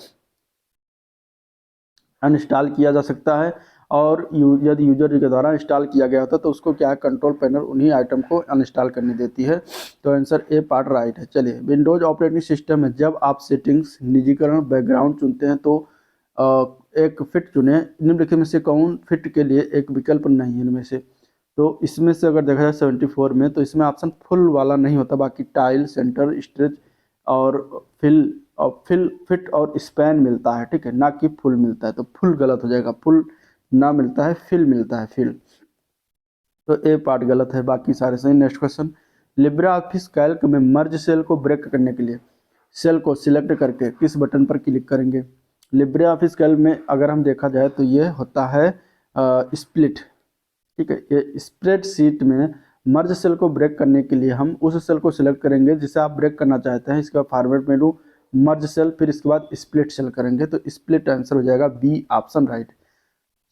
अनइंस्टॉल किया जा सकता है, और यदि यूजर के द्वारा इंस्टॉल किया गया होता तो उसको क्या है? कंट्रोल पैनल उन्हीं आइटम को अनइंस्टॉल करने देती है। तो आंसर ए पार्ट राइट है। चलिए, विंडोज ऑपरेटिंग सिस्टम में जब आप सेटिंग्स, निजीकरण, बैकग्राउंड चुनते हैं तो एक फिट चुने। निम्नलिखित में से कौन फिट के लिए एक विकल्प नहीं है इनमें से? तो इसमें से अगर देखा जाए 74 में, तो इसमें ऑप्शन फुल वाला नहीं होता, बाकी टाइल, सेंटर, स्ट्रेच और फिल फिट और स्पैन मिलता है। ठीक है, ना कि फुल मिलता है। तो फुल गलत हो जाएगा। फुल ना मिलता है, फिल मिलता है, फिल। तो ए पार्ट गलत है, बाकी सारे सही। Next question, Libre office Calc में मर्ज सेल को ब्रेक करने के लिए सेल को सिलेक्ट करके किस बटन पर क्लिक करेंगे? लिब्रे ऑफिस कैल्क में अगर हम देखा जाए तो ये होता है स्प्लिट। ठीक है, ये स्प्रेडशीट में मर्ज सेल को ब्रेक करने के लिए हम उस सेल को सिलेक्ट करेंगे जिसे आप ब्रेक करना चाहते हैं। इसका फॉर्मेट मेनू, मर्ज सेल, फिर इसके बाद स्प्लिट सेल करेंगे। तो स्प्लिट आंसर हो जाएगा बी ऑप्शन राइट।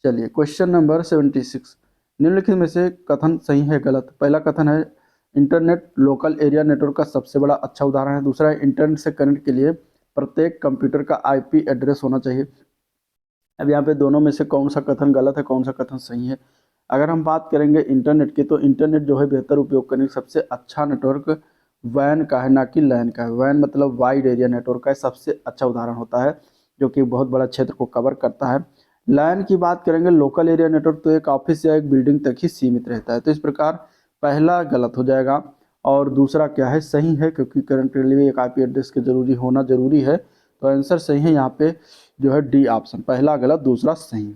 चलिए, क्वेश्चन नंबर 76, निम्नलिखित में से कथन सही है गलत? पहला कथन है इंटरनेट लोकल एरिया नेटवर्क का सबसे बड़ा अच्छा उदाहरण है। दूसरा है इंटरनेट से कनेक्ट के लिए प्रत्येक कंप्यूटर का आईपी एड्रेस होना चाहिए। अब यहाँ पे दोनों में से कौन सा कथन गलत है, कौन सा कथन सही है? अगर हम बात करेंगे इंटरनेट की, तो इंटरनेट जो है बेहतर उपयोग करने का सबसे अच्छा नेटवर्क वैन का है, ना कि लैन का है। वैन मतलब वाइड एरिया नेटवर्क का है, सबसे अच्छा उदाहरण होता है, जो कि बहुत बड़ा क्षेत्र को कवर करता है। लैन की बात करेंगे, लोकल एरिया नेटवर्क, तो एक ऑफिस या एक बिल्डिंग तक ही सीमित रहता है। तो इस प्रकार पहला गलत हो जाएगा, और दूसरा क्या है? सही है, क्योंकि करंट के लिए एक आईपी एड्रेस के होना जरूरी है। तो आंसर सही है यहाँ पे जो है डी ऑप्शन, पहला गलत दूसरा सही।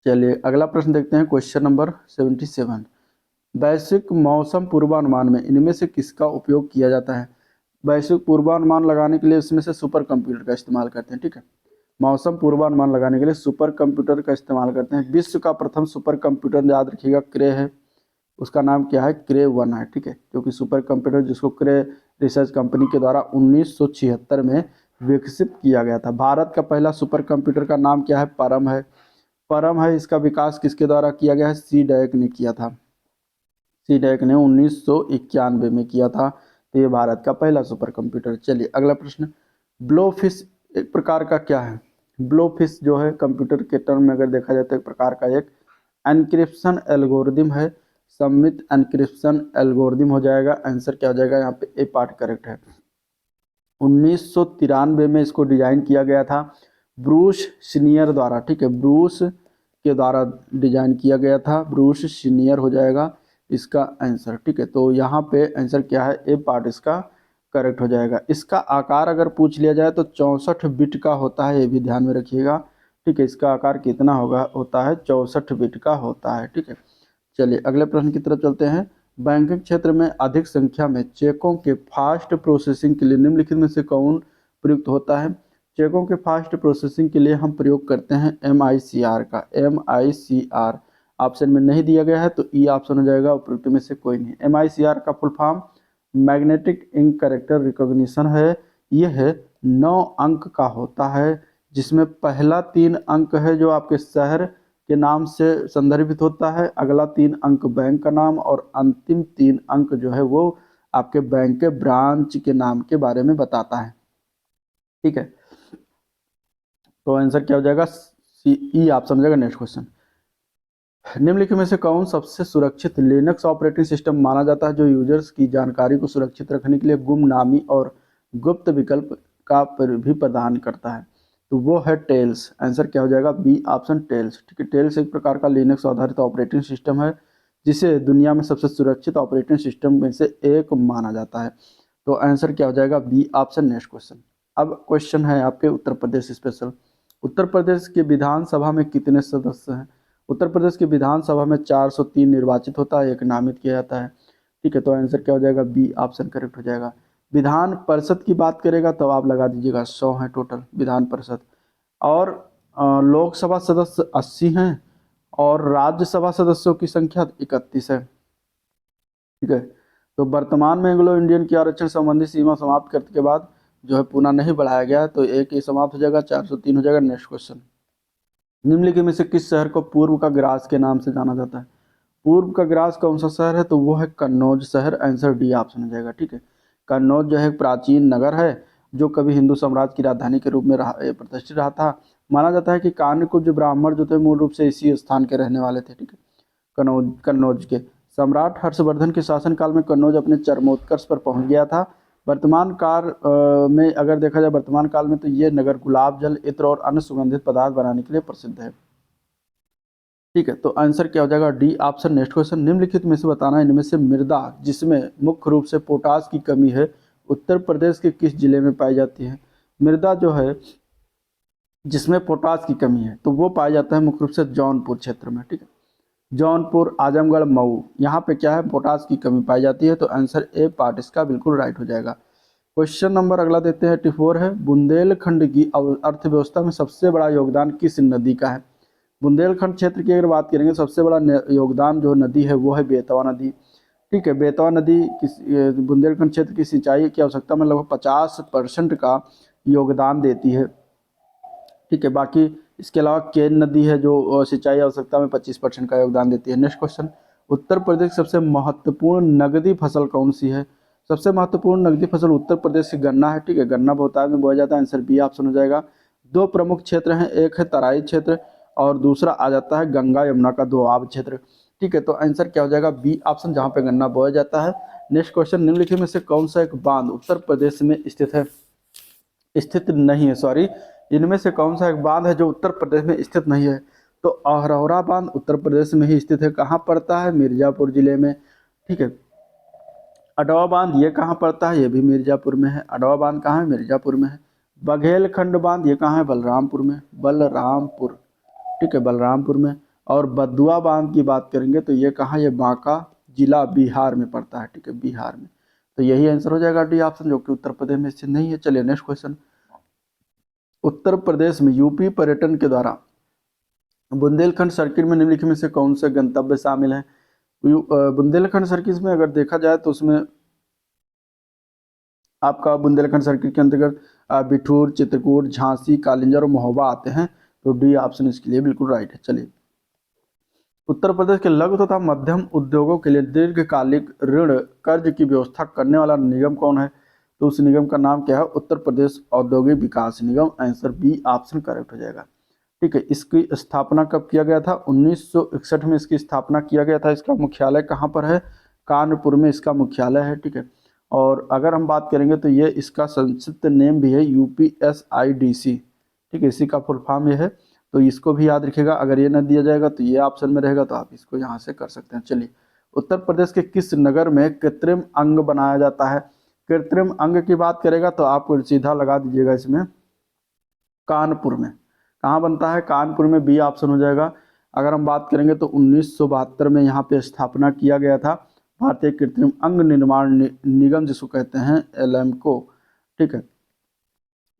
चलिए अगला प्रश्न देखते हैं, क्वेश्चन नंबर 77, वैश्विक मौसम पूर्वानुमान में इनमें से किसका उपयोग किया जाता है? वैश्विक पूर्वानुमान लगाने के लिए इसमें से सुपर कंप्यूटर का इस्तेमाल करते हैं। ठीक है, मौसम पूर्वानुमान लगाने के लिए सुपर कंप्यूटर का इस्तेमाल करते हैं। विश्व का प्रथम सुपर कंप्यूटर याद रखिएगा क्रे है, उसका नाम क्या है? क्रे 1 है। ठीक है, क्योंकि सुपर कंप्यूटर जिसको क्रे रिसर्च कंपनी के द्वारा 1976 में विकसित किया गया था। भारत का पहला सुपर कंप्यूटर का नाम क्या है? परम है। परम है, इसका विकास किसके द्वारा किया गया है? सी डैक ने किया था। सी डैक ने 1991 में किया था। तो ये भारत का पहला सुपर कंप्यूटर। चलिए अगला प्रश्न, ब्लोफिश एक प्रकार का क्या है? ब्लोफिश जो है कंप्यूटर के टर्म में अगर देखा जाए तो एक प्रकार का एक एनक्रिप्शन एल्गोरिदम है। सममित एनक्रिप्शन एल्गोरिदम हो जाएगा। आंसर क्या हो जाएगा? यहाँ पे ए पार्ट करेक्ट है। 1993 में इसको डिजाइन किया गया था ब्रूस सीनियर द्वारा। ठीक है, ब्रूस के द्वारा डिजाइन किया गया था, ब्रूस सीनियर हो जाएगा इसका आंसर। ठीक है, तो यहाँ पे आंसर क्या है? ए पार्ट इसका करेक्ट हो जाएगा। इसका आकार अगर पूछ लिया जाए तो 64 बिट का होता है, ये भी ध्यान में रखिएगा। ठीक है, इसका आकार कितना होता है? 64 बिट का होता है। ठीक है, चलिए अगले प्रश्न की तरफ चलते हैं। बैंकिंग क्षेत्र में अधिक संख्या में चेकों के फास्ट प्रोसेसिंग के लिए निम्नलिखित में से कौन प्रयुक्त होता है? चेकों के फास्ट प्रोसेसिंग के लिए हम प्रयोग करते हैं MICR का। MICR ऑप्शन में नहीं दिया गया है तो ई ऑप्शन हो जाएगा, उपयुक्त में से कोई नहीं। MICR का full form magnetic ink character recognition है। यह 9 अंक का होता है, जिसमें पहला 3 अंक है जो आपके शहर के नाम से संदर्भित होता है, अगला 3 अंक बैंक का नाम और अंतिम 3 अंक जो है वो आपके बैंक के ब्रांच के नाम के बारे में बताता है। ठीक है, तो आंसर क्या हो जाएगा? ई आप समझेगा। नेक्स्ट क्वेश्चन, निम्नलिखित में से कौन सबसे सुरक्षित लिनक्स ऑपरेटिंग सिस्टम माना जाता है जो यूजर्स की जानकारी को सुरक्षित रखने के लिए गुमनामी और गुप्त विकल्प का भी प्रदान करता है? तो वो है टेल्स। आंसर क्या हो जाएगा? B option tails. ठीक है, टेल्स एक प्रकार का लिनक्स आधारित ऑपरेटिंग सिस्टम है जिसे दुनिया में सबसे सुरक्षित ऑपरेटिंग सिस्टम में से एक माना जाता है। तो आंसर क्या हो जाएगा? B option. नेक्स्ट क्वेश्चन, अब क्वेश्चन है आपके उत्तर प्रदेश स्पेशल। उत्तर प्रदेश के विधानसभा में कितने सदस्य हैं? उत्तर प्रदेश की विधानसभा में 403 निर्वाचित होता है, एक नामित किया जाता है। ठीक है, तो आंसर क्या हो जाएगा? बी ऑप्शन करेक्ट हो जाएगा। विधान परिषद की बात करेगा तो आप लगा दीजिएगा 100 है टोटल विधान परिषद, और लोकसभा सदस्य 80 हैं और राज्यसभा सदस्यों की संख्या 31 है। ठीक है, तो वर्तमान में एंग्लो इंडियन की आरक्षण संबंधी सीमा समाप्त करने के बाद जो है पुनः नहीं बढ़ाया गया, तो एक ही समाप्त हो जाएगा, 403 हो जाएगा। नेक्स्ट क्वेश्चन, निम्नलिखित में से किस शहर को पूर्व का ग्रास के नाम से जाना जाता है? पूर्व का ग्रास कौन सा शहर है? तो वो है कन्नौज शहर। आंसर डी ऑप्शन हो जाएगा। ठीक है, कन्नौज जो है एक प्राचीन नगर है जो कभी हिंदू साम्राज्य की राजधानी के रूप में प्रतिष्ठित रहा था। माना जाता है कि कान्यकुब्ज ब्राह्मण जो थे मूल रूप से इसी स्थान के रहने वाले थे। ठीक है, कन्नौज के सम्राट हर्षवर्धन के शासनकाल में कन्नौज अपने चरमोत्कर्ष पर पहुंच गया था। वर्तमान काल में अगर देखा जाए वर्तमान काल में तो ये नगर गुलाब जल, इत्र और अन्य सुगंधित पदार्थ बनाने के लिए प्रसिद्ध है। ठीक है, तो आंसर क्या हो जाएगा? D option. नेक्स्ट क्वेश्चन, निम्नलिखित में से बताना है इनमें से मृदा जिसमें मुख्य रूप से पोटास की कमी है उत्तर प्रदेश के किस जिले में पाई जाती है? मृदा जो है जिसमें पोटास की कमी है तो वो पाया जाता है मुख्य रूप से जौनपुर क्षेत्र में। ठीक है, जौनपुर, आजमगढ़, मऊ, यहाँ पे क्या है? पोटास की कमी पाई जाती है। तो आंसर ए पार्ट इसका बिल्कुल राइट हो जाएगा। क्वेश्चन नंबर अगला देते हैं 84 है, बुंदेलखंड की अर्थव्यवस्था में सबसे बड़ा योगदान किस नदी का है? बुंदेलखंड क्षेत्र की अगर बात करेंगे सबसे बड़ा योगदान जो नदी है वो है बेतवा नदी। ठीक है, बेतवा नदी बुंदेलखंड क्षेत्र की सिंचाई की आवश्यकता में लगभग 50% का योगदान देती है। ठीक है, बाकी इसके अलावा केन नदी है जो सिंचाई आवश्यकता में 25% का योगदान देती है। नेक्स्ट क्वेश्चन, उत्तर प्रदेश की सबसे महत्वपूर्ण नगदी फसल कौन सी है? सबसे महत्वपूर्ण नगदी फसल उत्तर प्रदेश की गन्ना है। ठीक है, गन्ना बहुतायत में बोया जाता है। आंसर बी ऑप्शन हो जाएगा। दो प्रमुख क्षेत्र हैं, एक है तराई क्षेत्र और दूसरा आ जाता है गंगा यमुना का दोआब क्षेत्र। ठीक है, तो आंसर क्या हो जाएगा? बी ऑप्शन, जहाँ पे गन्ना बोया जाता है। नेक्स्ट क्वेश्चन, निम्नलिखित में से कौन सा एक बांध उत्तर प्रदेश में स्थित है? स्थित नहीं है, सॉरी, इनमें से कौन सा एक बांध है जो उत्तर प्रदेश में स्थित नहीं है? तो अहरौरा बांध उत्तर प्रदेश में ही स्थित है। कहाँ पड़ता है? मिर्जापुर जिले में। ठीक है, अडवा बांध ये कहाँ पड़ता है? ये भी मिर्जापुर में है। अडवा बांध कहाँ है? मिर्जापुर में है। बघेलखंड बांध ये कहाँ है? बलरामपुर में। बलरामपुर, ठीक है, बलरामपुर में। और बदुआ बांध की बात करेंगे तो ये कहाँ? ये बांका जिला बिहार में पड़ता है। ठीक है, बिहार में। तो यही आंसर हो जाएगा डी ऑप्शन, जो कि उत्तर प्रदेश में स्थित नहीं है। चलिए नेक्स्ट क्वेश्चन, उत्तर प्रदेश में यूपी पर्यटन के द्वारा बुंदेलखंड सर्किट में निम्नलिखित में से कौन से गंतव्य शामिल है? बुंदेलखंड सर्किट में अगर देखा जाए तो उसमें आपका बुंदेलखंड सर्किट के अंतर्गत बिठूर, चित्रकूट, झांसी, कालिंजर और महोबा आते हैं। तो डी ऑप्शन इसके लिए बिल्कुल राइट है। चलिए, उत्तर प्रदेश के लघु तथा मध्यम उद्योगों के लिए दीर्घकालिक ऋण कर्ज की व्यवस्था करने वाला निगम कौन है? तो उस निगम का नाम क्या है? उत्तर प्रदेश औद्योगिक विकास निगम। आंसर बी ऑप्शन करेक्ट हो जाएगा। ठीक है, इसकी स्थापना कब किया गया था? 1961 में इसकी स्थापना किया गया था। इसका मुख्यालय कहाँ पर है? कानपुर में इसका मुख्यालय है। ठीक है, और अगर हम बात करेंगे तो ये इसका संक्षिप्त नेम भी है UPSIDC। ठीक है, इसी का फुल फॉर्म ये है, तो इसको भी याद रखिएगा। अगर ये न दिया जाएगा तो ये ऑप्शन में रहेगा, तो आप इसको यहाँ से कर सकते हैं। चलिए, उत्तर प्रदेश के किस नगर में कृत्रिम अंग बनाया जाता है? कृत्रिम अंग की बात करेगा तो आप सीधा लगा दीजिएगा इसमें कानपुर में। कहाँ बनता है? कानपुर में। बी ऑप्शन हो जाएगा। अगर हम बात करेंगे तो 1972 में यहाँ पे स्थापना किया गया था भारतीय कृत्रिम अंग निर्माण निगम, जिसको कहते हैं एलएमको, ठीक है,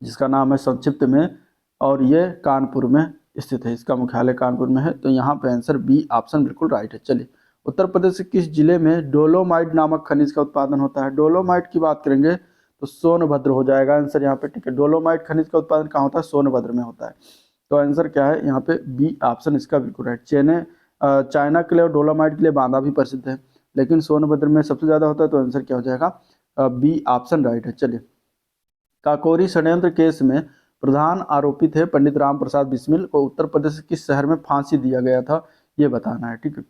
जिसका नाम है संक्षिप्त में, और ये कानपुर में स्थित है, इसका मुख्यालय कानपुर में है। तो यहाँ पे आंसर बी ऑप्शन बिल्कुल राइट है। चलिए, उत्तर प्रदेश के किस जिले में डोलोमाइट नामक खनिज का उत्पादन होता है? डोलोमाइट की बात करेंगे तो सोनभद्र हो जाएगा आंसर यहाँ पे, ठीक है। डोलोमाइट खनिज का उत्पादन कहाँ होता है? सोनभद्र में होता है। तो आंसर क्या है यहाँ पे? बी ऑप्शन इसका बिल्कुल राइट। चाइना के लिए और डोलोमाइट के लिए बांदा भी प्रसिद्ध है, लेकिन सोनभद्र में सबसे ज्यादा होता है। तो आंसर क्या हो जाएगा? बी ऑप्शन राइट है। चलिए, काकोरी षड्यंत्र केस में प्रधान आरोपी थे पंडित राम प्रसाद बिस्मिल को उत्तर प्रदेश के किस शहर में फांसी दिया गया था, ये बताना है, ठीक है।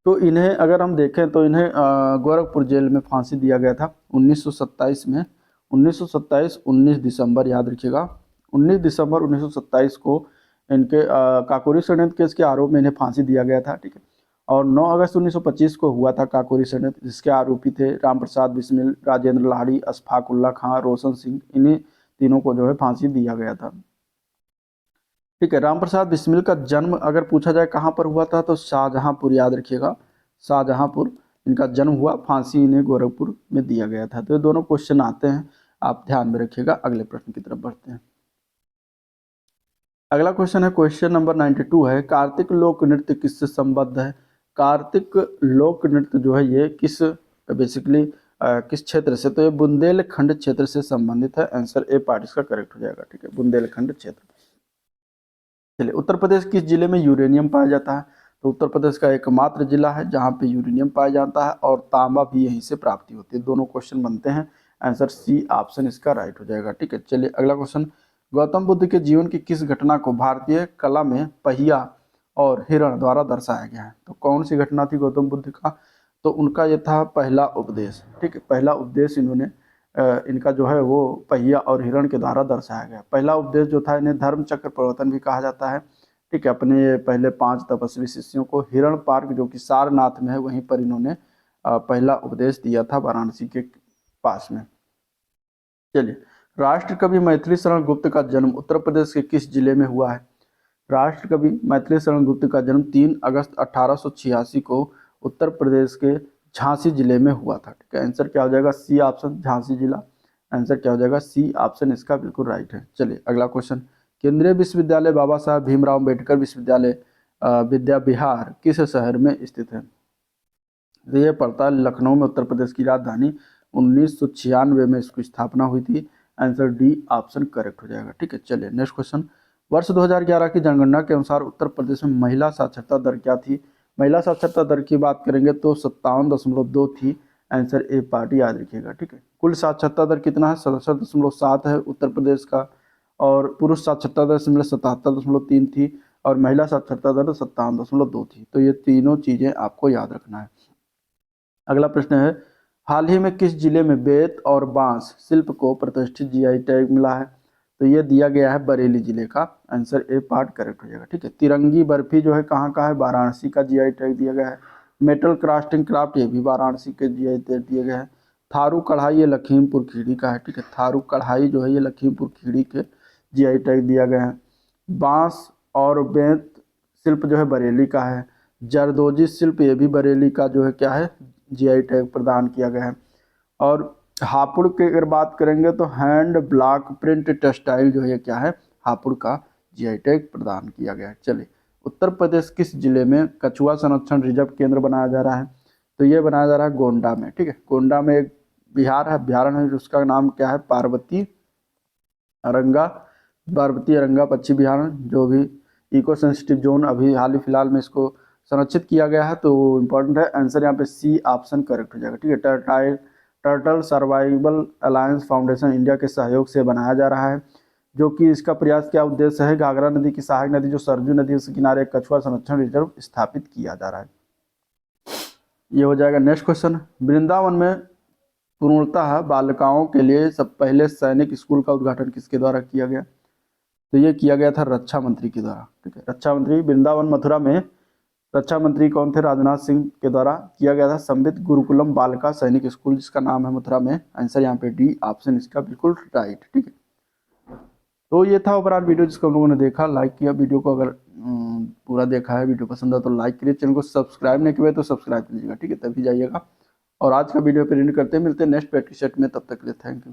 तो इन्हें अगर हम देखें तो इन्हें गोरखपुर जेल में फांसी दिया गया था 1927 में। 1927 19 दिसंबर, याद रखिएगा, 19 दिसंबर 1927 को इनके काकोरी षड्यंत्र केस के आरोप में इन्हें फांसी दिया गया था, ठीक है। और 9 अगस्त 1925 को हुआ था काकोरी षड्यंत्र, जिसके आरोपी थे राम प्रसाद बिस्मिल, राजेंद्र लाहिड़ी, अशफाक उल्ला खां, रोशन सिंह। इन्हीं तीनों को जो है फांसी दिया गया था, ठीक है। राम प्रसाद बिस्मिल का जन्म अगर पूछा जाए कहाँ पर हुआ था तो शाहजहांपुर, याद रखिएगा, शाहजहांपुर इनका जन्म हुआ, फांसी इन्हें गोरखपुर में दिया गया था। तो ये दोनों क्वेश्चन आते हैं, आप ध्यान में रखिएगा। अगले प्रश्न की तरफ बढ़ते हैं। अगला क्वेश्चन है, क्वेश्चन नंबर 92 है, कार्तिक लोक नृत्य किससे संबद्ध है? कार्तिक लोक नृत्य जो है ये किस बेसिकली किस क्षेत्र से? तो ये बुंदेलखंड क्षेत्र से संबंधित है। आंसर ए पार्ट इसका करेक्ट हो जाएगा, ठीक है, बुंदेलखंड क्षेत्र। चलिए, उत्तर प्रदेश किस जिले में यूरेनियम पाया जाता है? तो उत्तर प्रदेश का एकमात्र जिला है जहाँ पे यूरेनियम पाया जाता है, और तांबा भी यहीं से प्राप्ति होती है। दोनों क्वेश्चन बनते हैं, आंसर सी ऑप्शन इसका राइट हो जाएगा, ठीक है। चलिए, अगला क्वेश्चन, गौतम बुद्ध के जीवन की किस घटना को भारतीय कला में पहिया और हिरण द्वारा दर्शाया गया है? तो कौन सी घटना थी गौतम बुद्ध का? तो उनका ये था पहला उपदेश, ठीक है। पहला उपदेश इन्होंने इनका जो है वो पहिया और हिरण के द्वारा दर्शाया गया। पहला उपदेश जो था, इन्हें धर्म चक्र प्रवर्तन भी कहा जाता है, ठीक है। अपने पहले 5 तपस्वी शिष्यों को हिरण पार्क जो कि सारनाथ में है वहीं पर इन्होंने पहला उपदेश दिया था, वाराणसी के पास में। चलिए, राष्ट्र कवि मैथिली शरण गुप्त का जन्म उत्तर प्रदेश के किस जिले में हुआ है? राष्ट्र कवि मैथिली शरण गुप्त का जन्म 3 अगस्त 1886 को उत्तर प्रदेश के झांसी जिले में हुआ था, ठीक है। आंसर क्या हो जाएगा? सी ऑप्शन, झांसी जिला। आंसर क्या हो जाएगा? सी ऑप्शन इसका बिल्कुल राइट है। चलिए, अगला क्वेश्चन, केंद्रीय विश्वविद्यालय बाबा साहब भीमराव अम्बेडकर विश्वविद्यालय विद्या विहार किस शहर में स्थित है? तो ये पड़ता है लखनऊ में, उत्तर प्रदेश की राजधानी। 1996 में इसकी स्थापना हुई थी। आंसर डी ऑप्शन करेक्ट हो जाएगा, ठीक है। चलिए, नेक्स्ट क्वेश्चन, वर्ष 2011 की जनगणना के अनुसार उत्तर प्रदेश में महिला साक्षरता दर क्या थी? महिला साक्षरता दर की बात करेंगे तो 57.2 थी। आंसर ए पार्ट याद रखिएगा, ठीक है। कुल साक्षरता दर कितना है? 67.7 है उत्तर प्रदेश का, और पुरुष साक्षरता दर 77.3 थी, और महिला साक्षरता दर 57.2 थी। तो ये तीनों चीजें आपको याद रखना है। अगला प्रश्न है, हाल ही में किस जिले में बेत और बांस शिल्प को प्रतिष्ठित जीआई टैग मिला है? तो ये दिया गया है बरेली जिले का। आंसर ए पार्ट करेक्ट हो जाएगा, ठीक है। तिरंगी बर्फी जो है कहाँ का है? वाराणसी का जीआई टैग दिया गया है। मेटल कास्टिंग क्राफ्ट ये भी वाराणसी के जीआई टैग दिए गए हैं। थारू कढ़ाई ये लखीमपुर खीरी का है, ठीक है। थारू कढ़ाई जो है ये लखीमपुर खीरी के जीआई टैग दिया गया है। बांस और बेंत शिल्प जो है बरेली का है। जरदोजी शिल्प ये भी बरेली का जो है क्या है? जीआई टैग प्रदान किया गया है। और हापुड़ की अगर बात करेंगे तो हैंड ब्लॉक प्रिंट टेक्सटाइल जो है क्या है? हापुड़ का जीआई टैग प्रदान किया गया है। चलिए, उत्तर प्रदेश किस जिले में कछुआ संरक्षण रिजर्व केंद्र बनाया जा रहा है? तो ये बनाया जा रहा है गोंडा में, ठीक है। गोंडा में एक बिहार है, अभ्यारण्य है, जिसका नाम क्या है? पार्वती अरंगा पक्षी अभ्यारण्य, जो भी इको सेंसिटिव जोन अभी हाल ही फिलहाल में इसको संरक्षित किया गया है, तो इम्पोर्टेंट है। आंसर यहाँ पे सी ऑप्शन करेक्ट हो जाएगा, ठीक है। Turtle survival alliance foundation India के सहयोग से बनाया जा रहा है, जो कि इसका प्रयास क्या उद्देश्य है? घाघरा नदी की सहायक नदी जो सरजू नदी के किनारे कछुआ संरक्षण रिजर्व स्थापित किया जा रहा है। ये हो जाएगा। नेक्स्ट क्वेश्चन, वृंदावन में पूर्णतः बालिकाओं के लिए सब पहले सैनिक स्कूल का उद्घाटन किसके द्वारा किया गया? तो ये किया गया था रक्षा मंत्री के द्वारा, ठीक है। रक्षा मंत्री, वृंदावन मथुरा में रक्षा मंत्री कौन थे? राजनाथ सिंह के द्वारा किया गया था संबित गुरुकुलम बालिका सैनिक स्कूल, जिसका नाम है मथुरा में। आंसर यहाँ पे डी ऑप्शन इसका बिल्कुल राइट, ठीक है। तो ये था ओवरऑल वीडियो जिसको हम लोगों ने देखा, लाइक किया वीडियो को। अगर पूरा देखा है। वीडियो पसंद है तो लाइक करिए, चैनल को सब्सक्राइब नहीं किया तो सब्सक्राइब कीजिएगा, ठीक है, तभी जाइएगा। और आज का वीडियो पे एंड करते हैं, मिलते हैं नेक्स्ट प्रैक्टिस सेट में, तब तक के लिए थैंक यू।